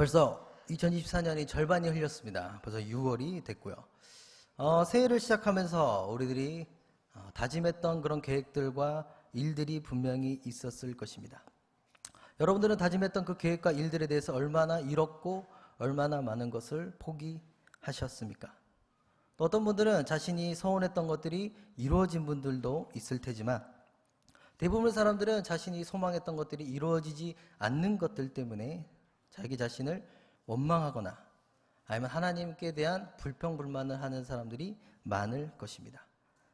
벌써 2024년이 절반이 흘렸습니다. 벌써 6월이 됐고요. 새해를 시작하면서 우리들이 다짐했던 그런 계획들과 일들이 분명히 있었을 것입니다. 여러분들은 다짐했던 그 계획과 일들에 대해서 얼마나 이뤘고 얼마나 많은 것을 포기하셨습니까? 또 어떤 분들은 자신이 소원했던 것들이 이루어진 분들도 있을 테지만 대부분의 사람들은 자신이 소망했던 것들이 이루어지지 않는 것들 때문에 자기 자신을 원망하거나 아니면 하나님께 대한 불평불만을 하는 사람들이 많을 것입니다.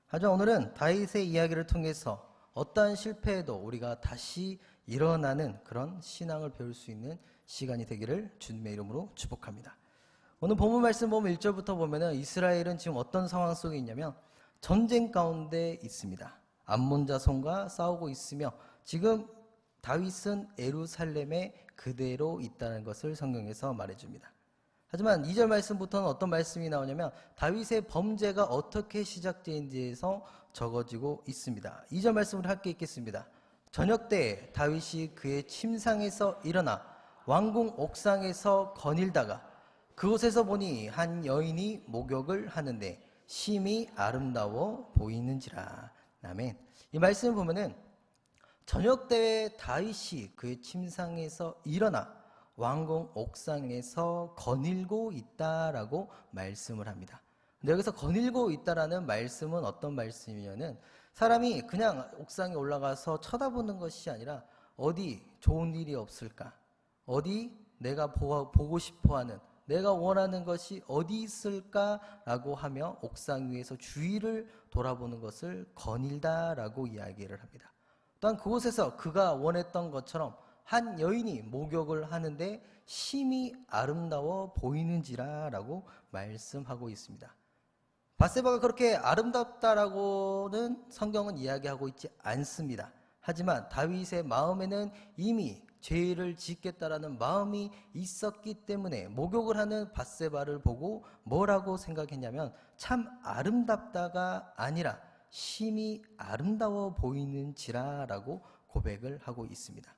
하지만 오늘은 다윗의 이야기를 통해서 어떠한 실패에도 우리가 다시 일어나는 그런 신앙을 배울 수 있는 시간이 되기를 주님의 이름으로 축복합니다. 오늘 본문 말씀 보면 1절부터 보면은 이스라엘은 지금 어떤 상황 속에 있냐면 전쟁 가운데 있습니다. 암몬 자손과 싸우고 있으며 지금 다윗은 예루살렘에 그대로 있다는 것을 성경에서 말해줍니다. 하지만 2절 말씀부터는 어떤 말씀이 나오냐면 다윗의 범죄가 어떻게 시작된지에서 적어지고 있습니다. 2절 말씀을 함께 읽겠습니다. 저녁 때 다윗이 그의 침상에서 일어나 왕궁 옥상에서 거닐다가 그곳에서 보니 한 여인이 목욕을 하는데 심히 아름다워 보이는지라. 아멘. 이 말씀을 보면은 저녁 때에 다윗이 그의 침상에서 일어나 왕궁 옥상에서 거닐고 있다라고 말씀을 합니다. 근데 여기서 거닐고 있다라는 말씀은 어떤 말씀이냐면 사람이 그냥 옥상에 올라가서 쳐다보는 것이 아니라 어디 좋은 일이 없을까? 어디 내가 보고 싶어하는 내가 원하는 것이 어디 있을까라고 하며 옥상 위에서 주위를 돌아보는 것을 거닐다라고 이야기를 합니다. 또한 그곳에서 그가 원했던 것처럼 한 여인이 목욕을 하는데 심히 아름다워 보이는지라라고 말씀하고 있습니다. 밧세바가 그렇게 아름답다라고는 성경은 이야기하고 있지 않습니다. 하지만 다윗의 마음에는 이미 죄를 짓겠다라는 마음이 있었기 때문에 목욕을 하는 밧세바를 보고 뭐라고 생각했냐면 참 아름답다가 아니라 심히 아름다워 보이는지라라고 고백을 하고 있습니다.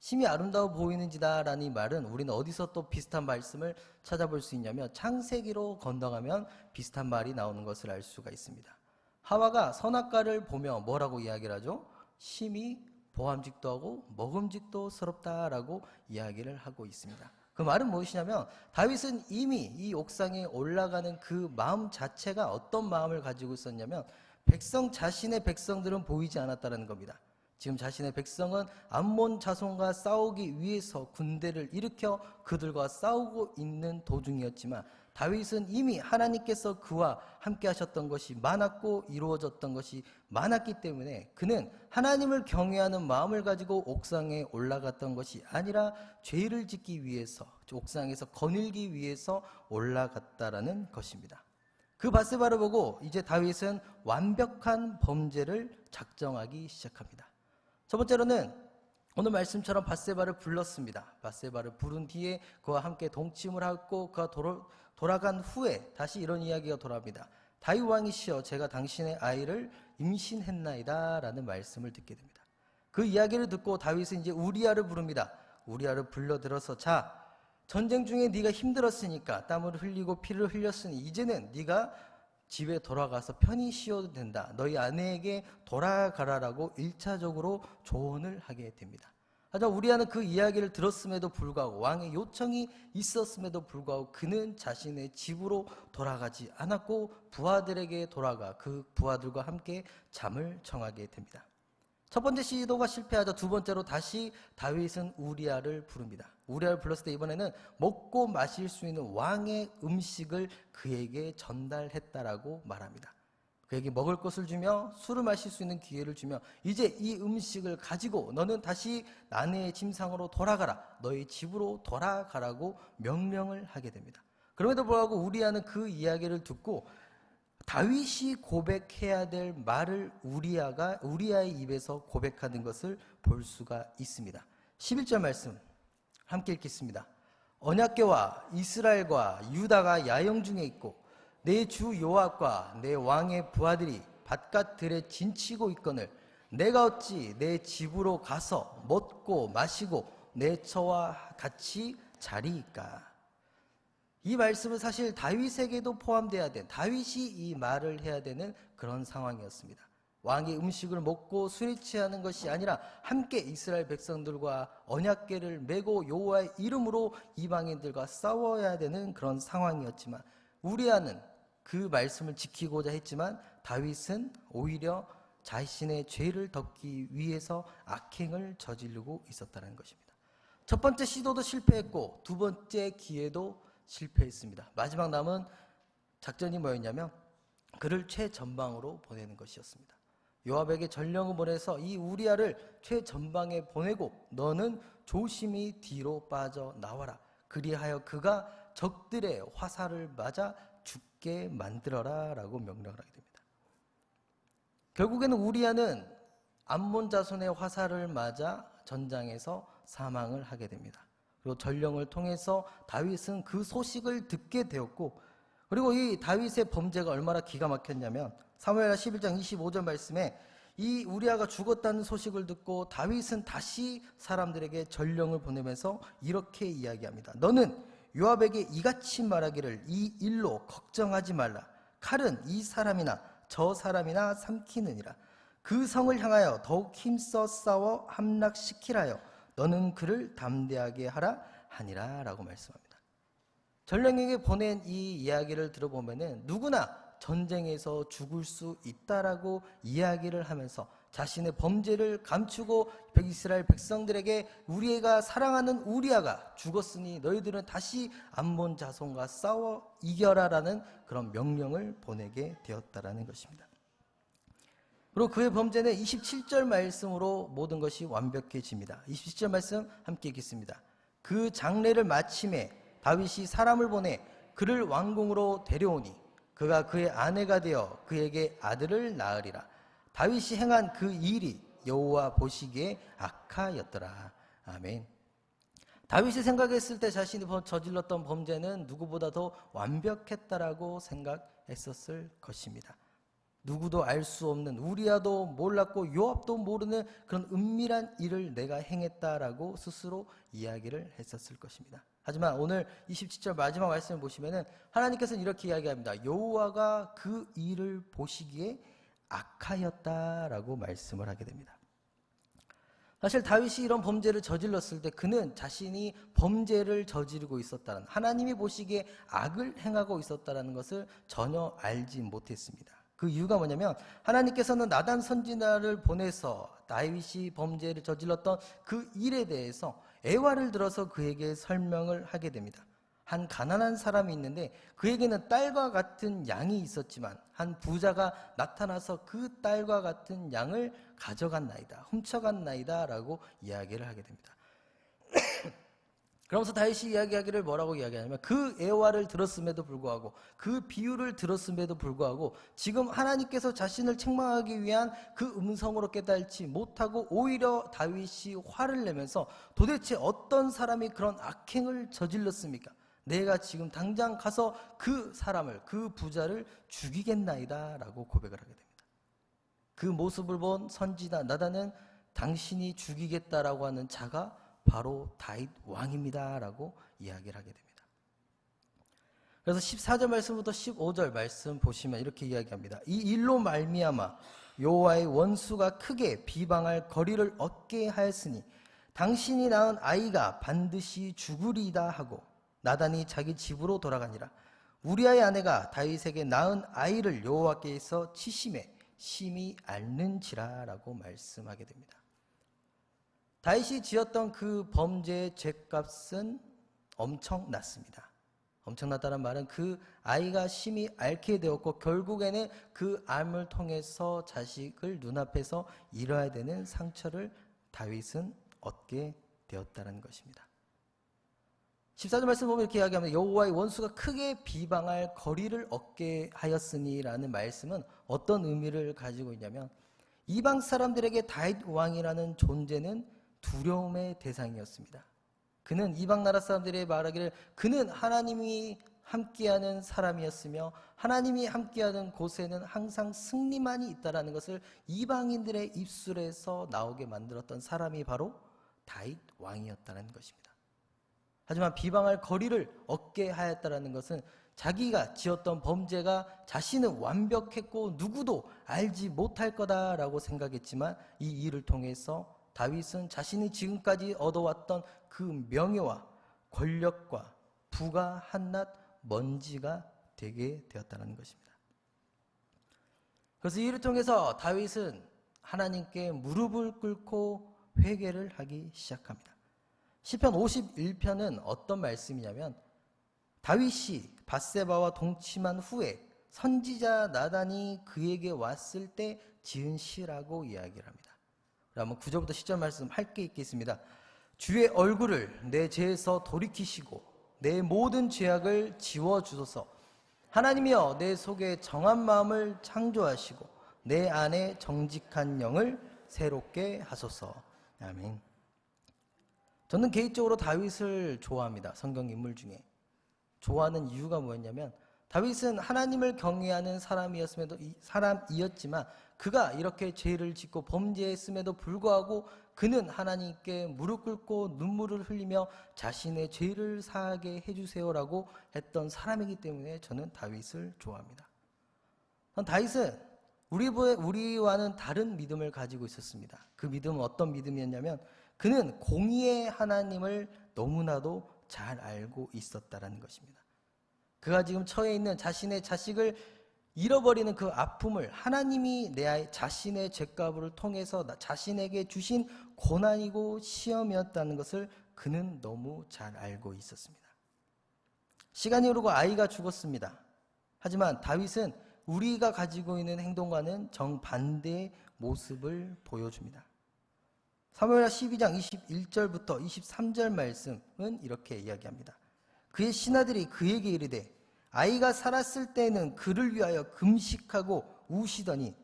심히 아름다워 보이는지다라는 이 말은 우리는 어디서 또 비슷한 말씀을 찾아볼 수 있냐면 창세기로 건너가면 비슷한 말이 나오는 것을 알 수가 있습니다. 하와가 선악과를 보며 뭐라고 이야기를 하죠? 심히 보암직도 하고 먹음직도 스럽다라고 이야기를 하고 있습니다. 그 말은 무엇이냐면 다윗은 이미 이 옥상에 올라가는 그 마음 자체가 어떤 마음을 가지고 있었냐면 자신의 백성들은 보이지 않았다는 겁니다. 지금 자신의 백성은 암몬 자손과 싸우기 위해서 군대를 일으켜 그들과 싸우고 있는 도중이었지만 다윗은 이미 하나님께서 그와 함께 하셨던 것이 많았고 이루어졌던 것이 많았기 때문에 그는 하나님을 경외하는 마음을 가지고 옥상에 올라갔던 것이 아니라 죄를 짓기 위해서 옥상에서 거닐기 위해서 올라갔다라는 것입니다. 그 밧세바를 보고 이제 다윗은 완벽한 범죄를 작정하기 시작합니다. 첫 번째로는 오늘 말씀처럼 밧세바를 불렀습니다. 밧세바를 부른 뒤에 그와 함께 동침을 하고 그가 돌아간 후에 다시 이런 이야기가 돌아옵니다. 다윗 왕이시여 제가 당신의 아이를 임신했나이다 라는 말씀을 듣게 됩니다. 그 이야기를 듣고 다윗은 이제 우리아를 부릅니다. 우리아를 불러들어서 자 전쟁 중에 네가 힘들었으니까 땀을 흘리고 피를 흘렸으니 이제는 네가 집에 돌아가서 편히 쉬어도 된다. 너희 아내에게 돌아가라라고 1차적으로 조언을 하게 됩니다. 하지만 우리아는 그 이야기를 들었음에도 불구하고 왕의 요청이 있었음에도 불구하고 그는 자신의 집으로 돌아가지 않았고 부하들에게 돌아가 그 부하들과 함께 잠을 청하게 됩니다. 첫 번째 시도가 실패하자 두 번째로 다시 다윗은 우리아를 부릅니다. 우리아를 불렀을 때 이번에는 먹고 마실 수 있는 왕의 음식을 그에게 전달했다라고 말합니다. 그에게 먹을 것을 주며 술을 마실 수 있는 기회를 주며 이제 이 음식을 가지고 너는 다시 아내의 침상으로 돌아가라. 너의 집으로 돌아가라고 명령을 하게 됩니다. 그럼에도 불구하고 우리아는 그 이야기를 듣고 다윗이 고백해야 될 말을 우리아의 입에서 고백하는 것을 볼 수가 있습니다. 11절 말씀 함께 읽겠습니다. 언약궤와 이스라엘과 유다가 야영 중에 있고 내 주 요압과 내 왕의 부하들이 바깥 들에 진치고 있거늘 내가 어찌 내 집으로 가서 먹고 마시고 내 처와 같이 자리이까. 이 말씀은 사실 다윗에게도 포함돼야 된, 다윗이 이 말을 해야 되는 그런 상황이었습니다. 왕이 음식을 먹고 술이 취하는 것이 아니라 함께 이스라엘 백성들과 언약궤를 메고 여호와의 이름으로 이방인들과 싸워야 되는 그런 상황이었지만, 우리아는 그 말씀을 지키고자 했지만 다윗은 오히려 자신의 죄를 덮기 위해서 악행을 저지르고 있었다는 것입니다. 첫 번째 시도도 실패했고 두 번째 기회도 실패했습니다. 마지막 남은 작전이 뭐였냐면 그를 최전방으로 보내는 것이었습니다. 요압에게 전령을 보내서 이 우리아를 최전방에 보내고 너는 조심히 뒤로 빠져나와라. 그리하여 그가 적들의 화살을 맞아 죽게 만들어라 라고 명령을 하게 됩니다. 결국에는 우리아는 암몬 자손의 화살을 맞아 전장에서 사망을 하게 됩니다. 그리고 전령을 통해서 다윗은 그 소식을 듣게 되었고, 그리고 이 다윗의 범죄가 얼마나 기가 막혔냐면 사무엘하 11장 25절 말씀에 이 우리아가 죽었다는 소식을 듣고 다윗은 다시 사람들에게 전령을 보내면서 이렇게 이야기합니다. 너는 요압에게 이같이 말하기를 이 일로 걱정하지 말라. 칼은 이 사람이나 저 사람이나 삼키느니라. 그 성을 향하여 더욱 힘써 싸워 함락시키라여 너는 그를 담대하게 하라 하니라 라고 말씀합니다. 전령에게 보낸 이 이야기를 들어보면은 누구나 전쟁에서 죽을 수 있다라고 이야기를 하면서 자신의 범죄를 감추고 이스라엘 백성들에게 우리가 사랑하는 우리아가 죽었으니 너희들은 다시 암몬 자손과 싸워 이겨라라는 그런 명령을 보내게 되었다라는 것입니다. 그리고 그의 범죄는 27절 말씀으로 모든 것이 완벽해집니다. 27절 말씀 함께 읽겠습니다. 그 장례를 마침에 다윗이 사람을 보내 그를 왕궁으로 데려오니 그가 그의 아내가 되어 그에게 아들을 낳으리라. 다윗이 행한 그 일이 여호와 보시기에 악하였더라. 아멘. 다윗이 생각했을 때 자신이 저질렀던 범죄는 누구보다 더 완벽했다라고 생각했었을 것입니다. 누구도 알 수 없는, 우리아도 몰랐고 요압도 모르는 그런 은밀한 일을 내가 행했다라고 스스로 이야기를 했었을 것입니다. 하지만 오늘 27절 마지막 말씀을 보시면은 하나님께서는 이렇게 이야기합니다. 여호와가 그 일을 보시기에 악하였다라고 말씀을 하게 됩니다. 사실 다윗이 이런 범죄를 저질렀을 때 그는 자신이 범죄를 저지르고 있었다는, 하나님이 보시기에 악을 행하고 있었다는 것을 전혀 알지 못했습니다. 그 이유가 뭐냐면 하나님께서는 나단 선지자를 보내서 다윗이 범죄를 저질렀던 그 일에 대해서 애화를 들어서 그에게 설명을 하게 됩니다. 한 가난한 사람이 있는데 그에게는 딸과 같은 양이 있었지만 한 부자가 나타나서 그 딸과 같은 양을 가져갔나이다, 훔쳐갔나이다 라고 이야기를 하게 됩니다. 그러면서 다윗이 이야기하기를 뭐라고 이야기하냐면 그 애화를 들었음에도 불구하고, 그 비유를 들었음에도 불구하고 지금 하나님께서 자신을 책망하기 위한 그 음성으로 깨달지 못하고 오히려 다윗이 화를 내면서 도대체 어떤 사람이 그런 악행을 저질렀습니까? 내가 지금 당장 가서 그 사람을, 그 부자를 죽이겠나이다 라고 고백을 하게 됩니다. 그 모습을 본 선지자 나단은 당신이 죽이겠다라고 하는 자가 바로 다윗 왕입니다 라고 이야기를 하게 됩니다. 그래서 14절 말씀부터 15절 말씀 보시면 이렇게 이야기합니다. 이 일로 말미암아 여호와의 원수가 크게 비방할 거리를 얻게 하였으니 당신이 낳은 아이가 반드시 죽으리이다 하고 나단이 자기 집으로 돌아가니라. 우리아의 아내가 다윗에게 낳은 아이를 여호와께서 치심에 심히 앓는지라 라고 말씀하게 됩니다. 다윗이 지었던 그 범죄의 죗값은 엄청났습니다. 엄청났다는 말은 그 아이가 심히 앓게 되었고 결국에는 그 암을 통해서 자식을 눈앞에서 잃어야 되는 상처를 다윗은 얻게 되었다는 것입니다. 14절 말씀 보면 이렇게 이야기합니다. 여호와의 원수가 크게 비방할 거리를 얻게 하였으니 라는 말씀은 어떤 의미를 가지고 있냐면 이방 사람들에게 다윗 왕이라는 존재는 두려움의 대상이었습니다. 그는 이방 나라 사람들이 말하기를 그는 하나님이 함께하는 사람이었으며 하나님이 함께하는 곳에는 항상 승리만이 있다라는 것을 이방인들의 입술에서 나오게 만들었던 사람이 바로 다윗 왕이었다는 것입니다. 하지만 비방할 거리를 얻게 하였다라는 것은 자기가 지었던 범죄가 자신은 완벽했고 누구도 알지 못할 거다라고 생각했지만 이 일을 통해서 다윗은 자신이 지금까지 얻어왔던 그 명예와 권력과 부가 한낱 먼지가 되게 되었다는 것입니다. 그래서 이 일을 통해서 다윗은 하나님께 무릎을 꿇고 회개를 하기 시작합니다. 시편 51편은 어떤 말씀이냐면 다윗이 밧세바와 동침한 후에 선지자 나단이 그에게 왔을 때 지은 시라고 이야기를 합니다. 그러면 9절부터 10절 말씀 할게 있겠습니다. 주의 얼굴을 내 죄에서 돌이키시고 내 모든 죄악을 지워주소서. 하나님이여 내 속에 정한 마음을 창조하시고 내 안에 정직한 영을 새롭게 하소서. 아멘. 저는 개인적으로 다윗을 좋아합니다. 성경 인물 중에. 좋아하는 이유가 뭐였냐면 다윗은 하나님을 경외하는 사람이었지만 그가 이렇게 죄를 짓고 범죄했음에도 불구하고 그는 하나님께 무릎 꿇고 눈물을 흘리며 자신의 죄를 사하게 해주세요라고 했던 사람이기 때문에 저는 다윗을 좋아합니다. 다윗은 우리와는 다른 믿음을 가지고 있었습니다. 그 믿음은 어떤 믿음이었냐면 그는 공의의 하나님을 너무나도 잘 알고 있었다라는 것입니다. 그가 지금 처해 있는 자신의 자식을 잃어버리는 그 아픔을 하나님이 내 자신의 죄값을 통해서 자신에게 주신 고난이고 시험이었다는 것을 그는 너무 잘 알고 있었습니다. 시간이 흐르고 아이가 죽었습니다. 하지만 다윗은 우리가 가지고 있는 행동과는 정반대의 모습을 보여줍니다. 사무엘하 12장 21절부터 23절 말씀은 이렇게 이야기합니다. 그의 신하들이 그에게 이르되 아이가 살았을 때는 그를 위하여 금식하고 우시더니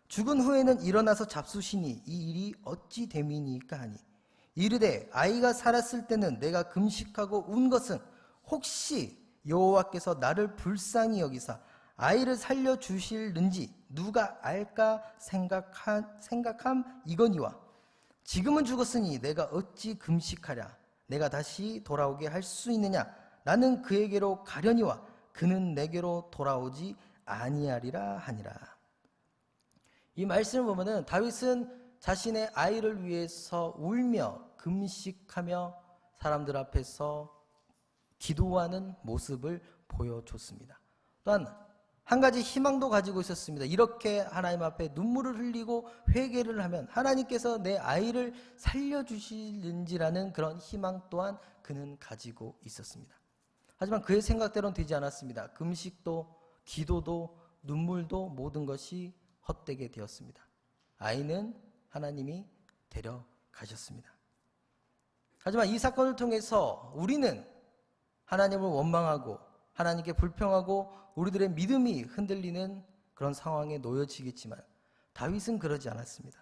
죽은 후에는 일어나서 잡수시니 이 일이 어찌 됨이니까 하니 이르되 아이가 살았을 때는 내가 금식하고 운 것은 혹시 여호와께서 나를 불쌍히 여기사 아이를 살려주실는지 누가 알까 생각함 이거니와 지금은 죽었으니 내가 어찌 금식하랴 내가 다시 돌아오게 할 수 있느냐 나는 그에게로 가려니와 그는 내게로 돌아오지 아니하리라 하니라. 이 말씀을 보면은 다윗은 자신의 아이를 위해서 울며 금식하며 사람들 앞에서 기도하는 모습을 보여줬습니다. 또한 한 가지 희망도 가지고 있었습니다. 이렇게 하나님 앞에 눈물을 흘리고 회개를 하면 하나님께서 내 아이를 살려주실는지라는 그런 희망 또한 그는 가지고 있었습니다. 하지만 그의 생각대로는 되지 않았습니다. 금식도 기도도 눈물도 모든 것이 헛되게 되었습니다. 아이는 하나님이 데려가셨습니다. 하지만 이 사건을 통해서 우리는 하나님을 원망하고 하나님께 불평하고 우리들의 믿음이 흔들리는 그런 상황에 놓여지겠지만 다윗은 그러지 않았습니다.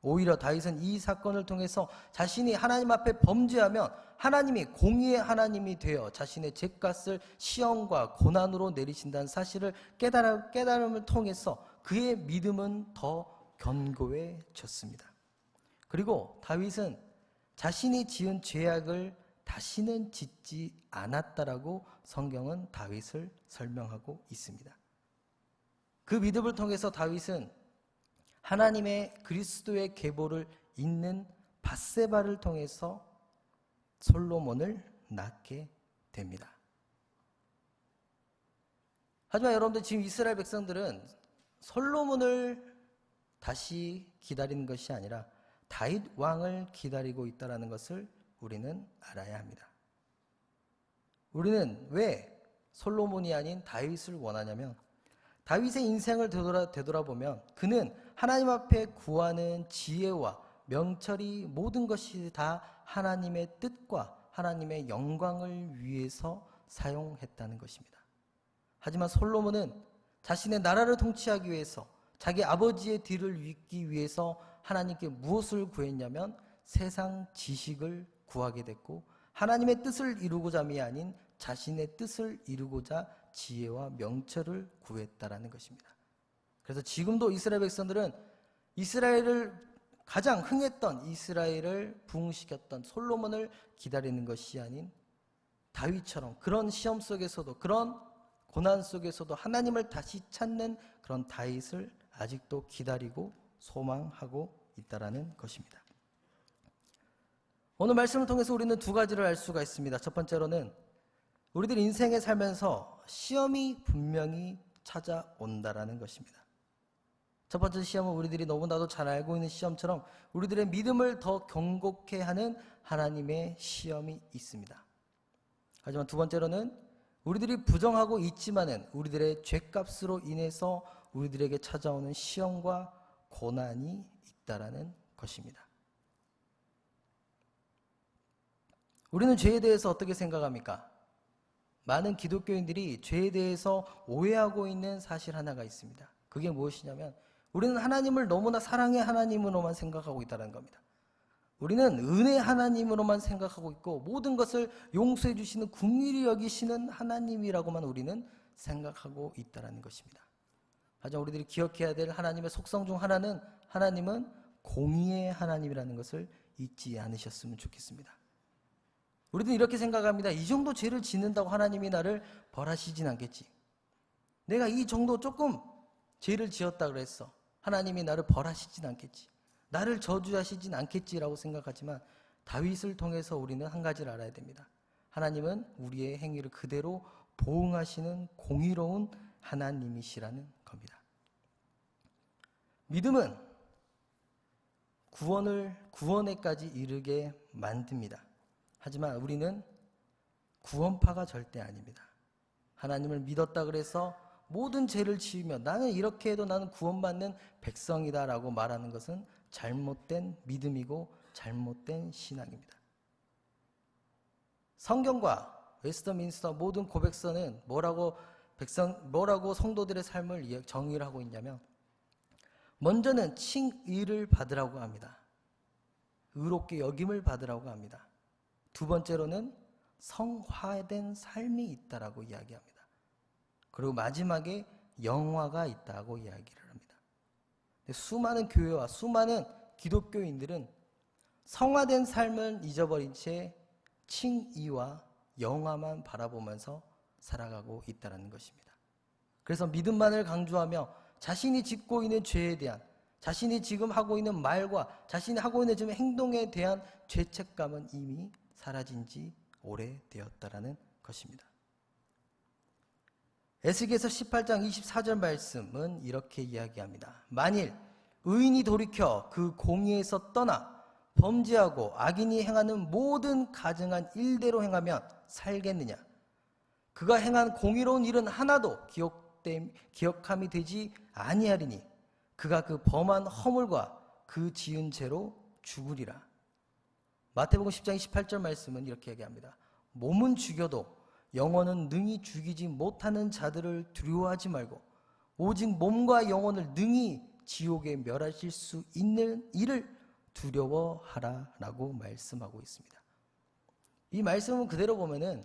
오히려 다윗은 이 사건을 통해서 자신이 하나님 앞에 범죄하면 하나님이 공의의 하나님이 되어 자신의 죄값을 시험과 고난으로 내리신다는 사실을 깨달음을 통해서 그의 믿음은 더 견고해졌습니다. 그리고 다윗은 자신이 지은 죄악을 다시는 짓지 않았다라고 성경은 다윗을 설명하고 있습니다. 그 믿음을 통해서 다윗은 하나님의 그리스도의 계보를 잇는 밧세바를 통해서 솔로몬을 낳게 됩니다. 하지만 여러분들 지금 이스라엘 백성들은 솔로몬을 다시 기다리는 것이 아니라 다윗 왕을 기다리고 있다는 것을 우리는 알아야 합니다. 우리는 왜 솔로몬이 아닌 다윗을 원하냐면 다윗의 인생을 되돌아보면 그는 하나님 앞에 구하는 지혜와 명철이 모든 것이 다 하나님의 뜻과 하나님의 영광을 위해서 사용했다는 것입니다. 하지만 솔로몬은 자신의 나라를 통치하기 위해서 자기 아버지의 뒤를 잇기 위해서 하나님께 무엇을 구했냐면 세상 지식을 구하게 됐고 하나님의 뜻을 이루고자이 아닌 자신의 뜻을 이루고자 지혜와 명철을 구했다라는 것입니다. 그래서 지금도 이스라엘 백성들은 이스라엘을 가장 흥했던 이스라엘을 부흥시켰던 솔로몬을 기다리는 것이 아닌 다윗처럼 그런 시험 속에서도, 그런 고난 속에서도 하나님을 다시 찾는 그런 다윗을 아직도 기다리고 소망하고 있다라는 것입니다. 오늘 말씀을 통해서 우리는 두 가지를 알 수가 있습니다. 첫 번째로는 우리들 인생에 살면서 시험이 분명히 찾아온다라는 것입니다. 첫 번째 시험은 우리들이 너무나도 잘 알고 있는 시험처럼 우리들의 믿음을 더 경고케 하는 하나님의 시험이 있습니다. 하지만 두 번째로는 우리들이 부정하고 있지만은 우리들의 죄값으로 인해서 우리들에게 찾아오는 시험과 고난이 있다라는 것입니다. 우리는 죄에 대해서 어떻게 생각합니까? 많은 기독교인들이 죄에 대해서 오해하고 있는 사실 하나가 있습니다. 그게 무엇이냐면 우리는 하나님을 너무나 사랑의 하나님으로만 생각하고 있다는 겁니다. 우리는 은혜 하나님으로만 생각하고 있고 모든 것을 용서해 주시는 긍휼히 여기시는 하나님이라고만 우리는 생각하고 있다는 것입니다. 하지만 우리들이 기억해야 될 하나님의 속성 중 하나는 하나님은 공의의 하나님이라는 것을 잊지 않으셨으면 좋겠습니다. 우리는 이렇게 생각합니다. 이 정도 죄를 짓는다고 하나님이 나를 벌하시진 않겠지. 내가 이 정도 조금 죄를 지었다 그랬어. 하나님이 나를 벌하시진 않겠지. 나를 저주하시진 않겠지라고 생각하지만 다윗을 통해서 우리는 한 가지를 알아야 됩니다. 하나님은 우리의 행위를 그대로 보응하시는 공의로운 하나님이시라는 겁니다. 믿음은 구원에까지 이르게 만듭니다. 하지만 우리는 구원파가 절대 아닙니다. 하나님을 믿었다 그래서 모든 죄를 지으며 나는 이렇게 해도 나는 구원받는 백성이다라고 말하는 것은 잘못된 믿음이고 잘못된 신앙입니다. 성경과 웨스트민스터 모든 고백서는 뭐라고 성도들의 삶을 정의를 하고 있냐면 먼저는 칭의를 받으라고 합니다. 의롭게 여김을 받으라고 합니다. 두 번째로는 성화된 삶이 있다라고 이야기합니다. 그리고 마지막에 영화가 있다고 이야기를 합니다. 수많은 교회와 수많은 기독교인들은 성화된 삶을 잊어버린 채 칭의와 영화만 바라보면서 살아가고 있다는 것입니다. 그래서 믿음만을 강조하며 자신이 짓고 있는 죄에 대한, 자신이 지금 하고 있는 말과 자신이 하고 있는 지금 행동에 대한 죄책감은 이미 사라진 지 오래되었다라는 것입니다. 에스겔서 18장 24절 말씀은 이렇게 이야기합니다. 만일 의인이 돌이켜 그 공의에서 떠나 범죄하고 악인이 행하는 모든 가증한 일대로 행하면 살겠느냐? 그가 행한 공의로운 일은 하나도 기억함이 되지 아니하리니 그가 그 범한 허물과 그 지은 죄로 죽으리라. 마태복음 10장 28절 말씀은 이렇게 얘기합니다. 몸은 죽여도 영혼은 능히 죽이지 못하는 자들을 두려워하지 말고 오직 몸과 영혼을 능히 지옥에 멸하실 수 있는 이를 두려워하라라고 말씀하고 있습니다. 이 말씀은 그대로 보면은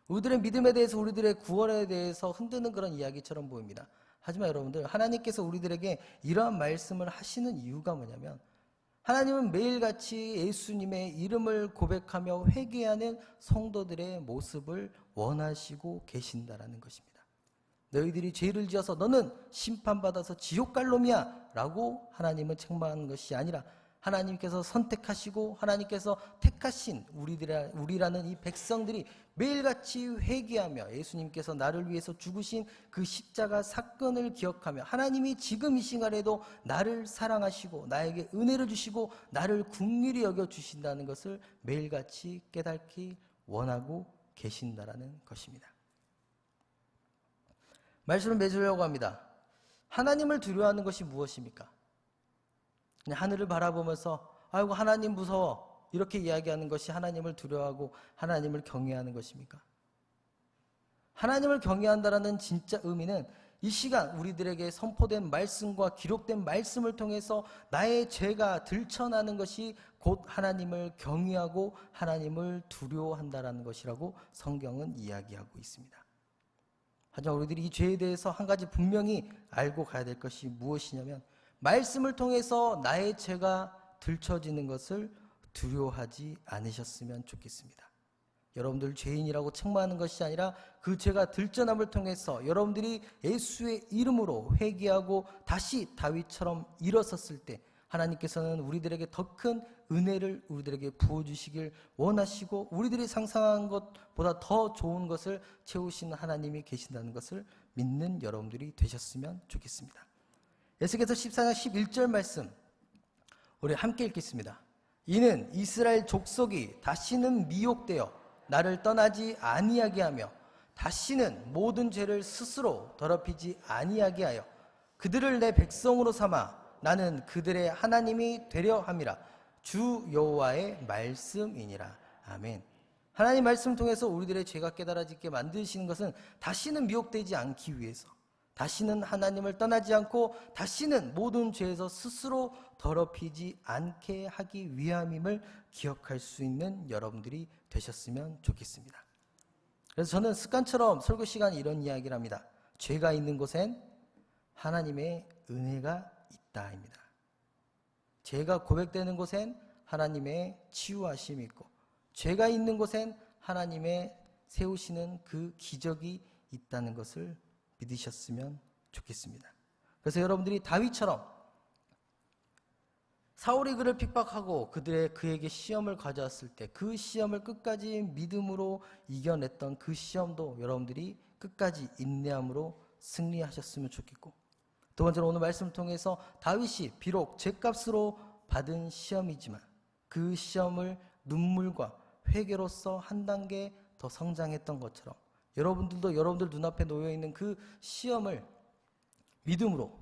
우리들의 믿음에 대해서 우리들의 구원에 대해서 흔드는 그런 이야기처럼 보입니다. 하지만 여러분들 하나님께서 우리들에게 이러한 말씀을 하시는 이유가 뭐냐면 하나님은 매일같이 예수님의 이름을 고백하며 회개하는 성도들의 모습을 원하시고 계신다라는 것입니다. 너희들이 죄를 지어서 너는 심판받아서 지옥 갈 놈이야 라고 하나님은 책망하는 것이 아니라 하나님께서 선택하시고 하나님께서 택하신 우리라는 이 백성들이 매일같이 회개하며 예수님께서 나를 위해서 죽으신 그 십자가 사건을 기억하며 하나님이 지금 이 시간에도 나를 사랑하시고 나에게 은혜를 주시고 나를 긍휼히 여겨주신다는 것을 매일같이 깨닫기 원하고 계신다라는 것입니다. 말씀을 맺으려고 합니다. 하나님을 두려워하는 것이 무엇입니까? 그냥 하늘을 바라보면서 아이고 하나님 무서워 이렇게 이야기하는 것이 하나님을 두려워하고 하나님을 경외하는 것입니까? 하나님을 경외한다라는 진짜 의미는 이 시간 우리들에게 선포된 말씀과 기록된 말씀을 통해서 나의 죄가 들춰나는 것이 곧 하나님을 경외하고 하나님을 두려워한다라는 것이라고 성경은 이야기하고 있습니다. 하지만 우리들이 이 죄에 대해서 한 가지 분명히 알고 가야 될 것이 무엇이냐면 말씀을 통해서 나의 죄가 들춰지는 것을 두려워하지 않으셨으면 좋겠습니다. 여러분들 죄인이라고 책망하는 것이 아니라 그 죄가 들전함을 통해서 여러분들이 예수의 이름으로 회개하고 다시 다윗처럼 일어섰을 때 하나님께서는 우리들에게 더 큰 은혜를 우리들에게 부어주시길 원하시고 우리들이 상상한 것보다 더 좋은 것을 채우시는 하나님이 계신다는 것을 믿는 여러분들이 되셨으면 좋겠습니다. 에스겔서 14장 11절 말씀 우리 함께 읽겠습니다. 이는 이스라엘 족속이 다시는 미혹되어 나를 떠나지 아니하게 하며 다시는 모든 죄를 스스로 더럽히지 아니하게 하여 그들을 내 백성으로 삼아 나는 그들의 하나님이 되려 함이라. 주 여호와의 말씀이니라. 아멘. 하나님 말씀을 통해서 우리들의 죄가 깨달아지게 만드시는 것은 다시는 미혹되지 않기 위해서, 다시는 하나님을 떠나지 않고 다시는 모든 죄에서 스스로 더럽히지 않게 하기 위함임을 기억할 수 있는 여러분들이 되셨으면 좋겠습니다. 그래서 저는 습관처럼 설교 시간에 이런 이야기를 합니다. 죄가 있는 곳엔 하나님의 은혜가 있다입니다. 죄가 고백되는 곳엔 하나님의 치유하심이 있고 죄가 있는 곳엔 하나님의 세우시는 그 기적이 있다는 것을 믿으셨으면 좋겠습니다. 그래서 여러분들이 다윗처럼 사울이 그를 핍박하고 그에게 시험을 가져왔을 때 그 시험을 끝까지 믿음으로 이겨냈던 그 시험도 여러분들이 끝까지 인내함으로 승리하셨으면 좋겠고, 두 번째로 오늘 말씀을 통해서 다윗이 비록 죄값으로 받은 시험이지만 그 시험을 눈물과 회개로서 한 단계 더 성장했던 것처럼 여러분들도 여러분들 눈앞에 놓여있는 그 시험을 믿음으로,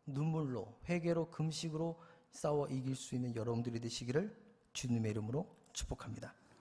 눈물로, 회개로, 금식으로 싸워 이길 수 있는 여러분들이 되시기를 주님의 이름으로 축복합니다.